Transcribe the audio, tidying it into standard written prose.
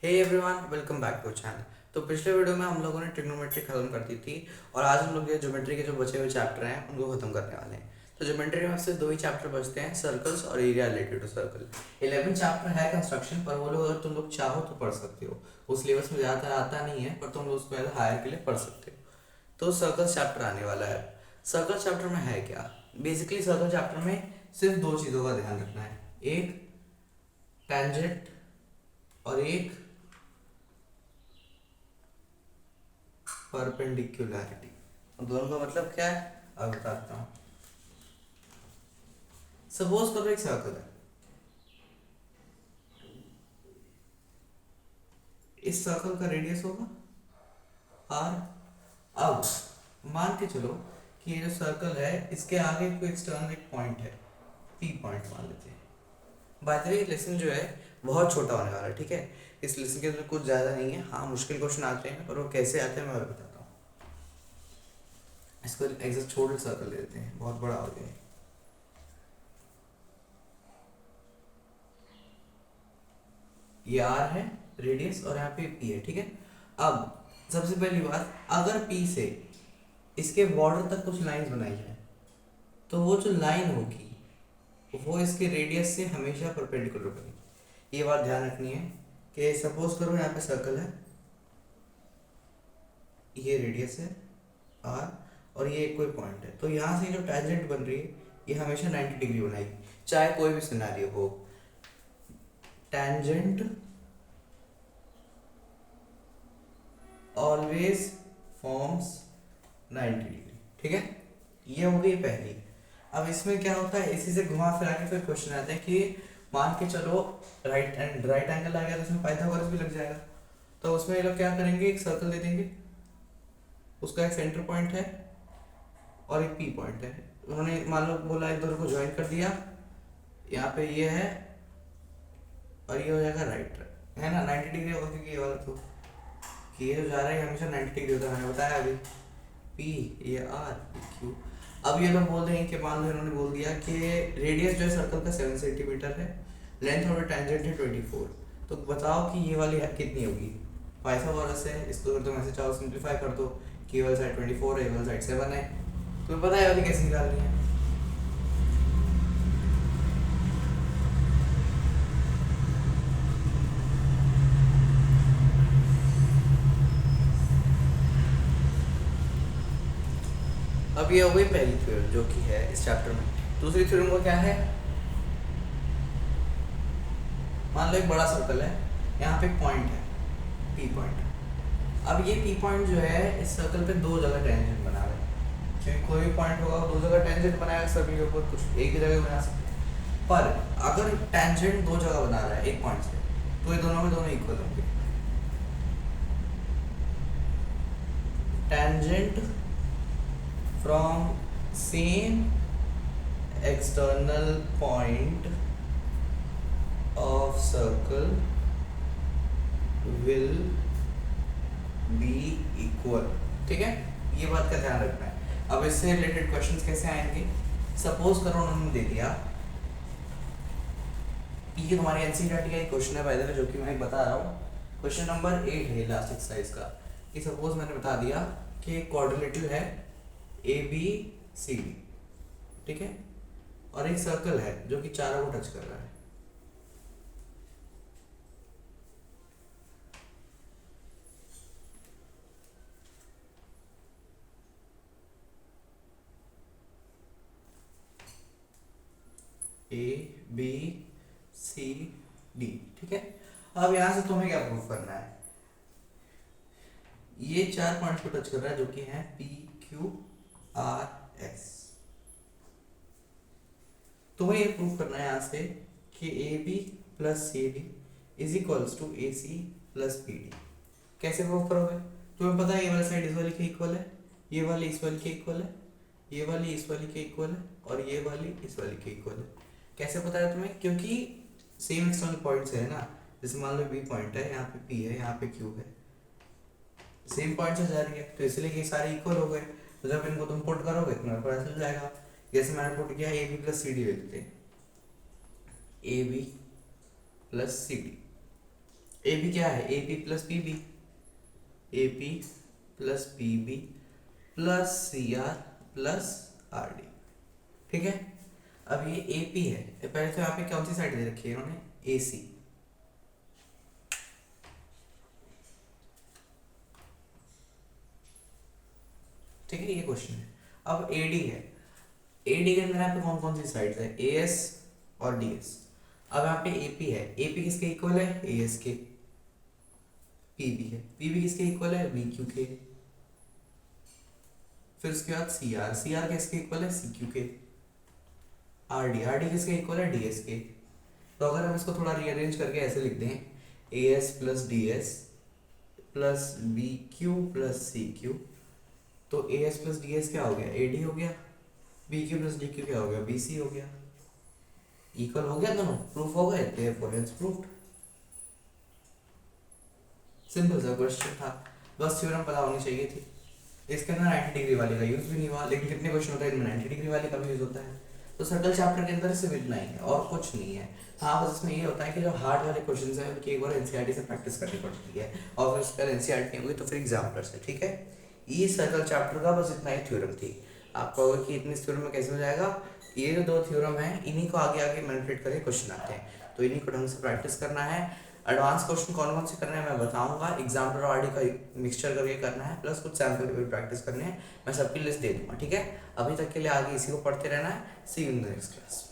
Hey everyone, welcome back to channel. तो पिछले video में हम लोगों ने ट्रिग्नोमेट्री खत्म कर दी थी और आज हम लोग ये ज्योमेट्री के जो बचे हुए चैप्टर हैं उनको खत्म करने वाले हैं। तो ज्योमेट्री में सिर्फ दो ही चैप्टर बचते हैं, सर्कल्स और area related to circle. 11 chapter है कंस्ट्रक्शन, पर वो लोग अगर तुम लोग चाहो तो पढ़ सकते हो। उस सिलेबस में ज़्यादातर आता नहीं है, पर तुम लोग उसको हायर के लिए पढ़ सकते हो। तो सर्कल चैप्टर आने वाला है। सर्कल चैप्टर में है क्या? बेसिकली सर्कल चैप्टर में सिर्फ दो चीज़ों का ध्यान रखना है, एक टेंजेंट और एक परपेंडिकुलरिटी। दोनों का मतलब क्या है अब बताता हूँ। सपोज करो एक सर्कल है, इस सर्कल का रेडियस होगा आर। अब मान के चलो कि ये जो सर्कल है इसके आगे कोई एक्सटर्नल एक पॉइंट है, पी पॉइंट मान लेते हैं। बाय द वे लेसन जो है बहुत छोटा होने वाला है, ठीक है। इस लेसन के अंदर कुछ ज़्यादा नहीं है। हाँ, मुश्किल क्वेश्चन आते हैं, पर वो कैसे आते हैं मैं बताता हूँ। इसको एक छोटा सर्कल ले लेते हैं, बहुत बड़ा हो गया है। ये आर है रेडियस और यहाँ पे पी है, ठीक है। अब सबसे पहली बात, अगर पी से इसके बॉर्डर तक कुछ लाइंस बनाई जाए तो वो जो लाइन होगी वो इसके रेडियस से हमेशा परपेंडिकुलर बनेगी। ये बात ध्यान रखनी है कि सपोज करो यहाँ पे सर्कल है, ये रेडियस है आर और ये कोई पॉइंट है, तो यहाँ से जो टेंजेंट बन रही है ये हमेशा 90 डिग्री बनाएगी, चाहे कोई भी सिनेरियो हो। टेंजेंट ऑलवेज फॉर्म्स 90 डिग्री, ठीक है। ये हो गई पहली। अब इसमें क्या होता है, इसी से घुमा फिरा के फिर क्वेश्चन आता है कि मान के चलो राइट एंगल आ गया तो उसमें पाइथागोरस भी लग जाएगा। तो उसमें ये लोग क्या करेंगे, एक सर्कल दे देंगे, उसका एक सेंटर पॉइंट है और एक पी पॉइंट है। उन्होंने मान लो बोला एक दोनों को ज्वाइन कर दिया, यहाँ पे ये है और ये हो जाएगा राइट, है ना। 90 डिग्री होगा क्योंकि ये वाला तो कि ये जो जा रहा है हमेशा 90 डिग्री होता है, मैंने बताया अभी। पी, ये आर, क्यू। अब ये लोग बोल रहे हैं कि मान लो इन्होंने बोल दिया कि रेडियस जो है सर्कल का 7 सेंटीमीटर है, लेंथ और टेंजेंट है 24। तो बताओ कि ये वाली कितनी होगी। पाइथागोरस है, इसको अगर तुम ऐसे चाहो सिंप्लीफाई कर दो कि ये वाली साइड 24 है, ये वाली साइड 7 है। तुम्हें पता है वाली कैसे निकालनी है। अब ये हो गई पहली थ्योरम जो कि है इस चैप्टर में। दूसरी थ्योरम को क्या है, मान लो एक बड़ा सर्कल है, यहाँ पे एक पॉइंट है पी पॉइंट। अब ये पी पॉइंट जो है इस सर्कल पे दो जगह टेंजेंट बना रहा है, क्योंकि कोई भी पॉइंट होगा दो जगह टेंजेंट बनाएगा सर्कल के ऊपर, कुछ एक ही जगह बना सकते हैं। पर अगर टेंजेंट दो जगह बना रहा है एक पॉइंट से, तो ये दोनों में दोनों इक्वल होंगे। Tangent from same external point of circle will be equal, ठीक है। ये बात का ध्यान रखना है। अब इससे रिलेटेड क्वेश्चंस कैसे आएंगे, सपोज करो उन्होंने दे दिया, ये तुम्हारी एनसीईआरटी का एक क्वेश्चन है बाय द वे, जो कि मैं बता रहा हूँ। क्वेश्चन नंबर 8 है लास्ट एक्सरसाइज का, कि सपोज मैंने बता दिया कि क्वाड्रिलेटरल है ए बी सी डी, ठीक है, और एक सर्कल है जो कि चारों को टच कर रहा है। ए बी सी डी, ठीक है। अब यहां से तुम्हें क्या प्रूफ करना है, ये चार पॉइंट्स को टच कर रहा है जो कि है पी क्यू आर एस। तुम्हें ये प्रूफ करना है यहाँ से कि A B plus C D is equals to A C plus B D. कैसे प्रूफ करोगे, तुम्हें पता है ये वाली साइड इस वाली के इक्वल है, ये वाली इस वाली के इक्वल है, ये वाली इस वाली के इक्वल है और ये वाली इस वाली के इक्वल है। कैसे पता है तुम्हें, क्योंकि सेम एक्सटर्नल पॉइंट्स है ना। जैसे मान लो बी पॉइंट है, यहाँ पे पी है, यहाँ पे क्यू है, सेम पॉइंट से जा रही है, तो इसलिए ये सारे इक्वल हो गए। तो जब इनको तुम पुट करोगे तो तुम्हारे पास चल जाएगा। जैसे मैंने पुट किया A B plus C D ले लेते हैं, A B plus C D. A B क्या है, A P plus P B, A P plus P B plus C R plus R D. ठीक है, अब ये ए पी है, पहले तो यहाँ पे कौन सी साइड दे रखी है इन्होंने, ए सी। ठीक है, ये क्वेश्चन है। अब ए डी है, ए डी के अंदर यहाँ पे कौन कौन सी साइड है, ए एस और डी एस। अब यहाँ पे ए पी है, ए पी किसके इक्वल है, ए एस के। पी बी है, पी बी किसके इक्वल है, बी क्यू के। फिर उसके बाद सी आर, सी आर किसके इक्वल है, सी क्यू के। आर डी, आर डी किसके इक्वल है, डी एस के। तो अगर हम इसको थोड़ा रीअरेंज करके ऐसे लिख दें, A S plus D S plus B Q plus C Q, तो A S plus D S क्या हो गया, ए डी हो गया, B Q plus D Q क्या हो गया, बी सी हो गया। इक्वल हो गया दोनों, प्रूफ हो गए, देयरफॉर इट्स प्रूव्ड। सिंपल सा क्वेश्चन था, बस थ्योरम पता होनी चाहिए थी। इसके अंदर 90 डिग्री वाले का यूज भी नहीं हुआ, लेकिन कितने क्वेश्चन होते हैं इनमें 90 डिग्री वाले का भी यूज होता है। तो सर्कल चैप्टर के अंदर सिर्फ इतना ही है और कुछ नहीं है। हाँ, बस इसमें ये होता है कि जो हार्ड वाले क्वेश्चन है उनकी एक बार एनसीईआरटी से प्रैक्टिस करनी पड़ती है, और फिर उसका एनसीईआरटी नहीं हुई तो फिर एग्जाम्पलर से। ठीक है, ये सर्कल चैप्टर का बस इतना ही थ्योरम थी। आप कहोगे कि इतने थ्योरम में कैसे हो जाएगा, ये जो दो थ्योरम है इन्हीं को आगे आगे मैनिपुलेट करके क्वेश्चन आते हैं, तो इन्हीं को ढंग से प्रैक्टिस करना है। एडवांस क्वेश्चन कौन कौन से करने हैं मैं बताऊंगा, एग्जाम्पलर और आरडी का मिक्सचर करके करना है, प्लस कुछ सैम्पल पेपर प्रैक्टिस करने हैं, मैं सबकी लिस्ट दे दूंगा। ठीक है, अभी तक के लिए आगे इसी को पढ़ते रहना है। See you in the next class.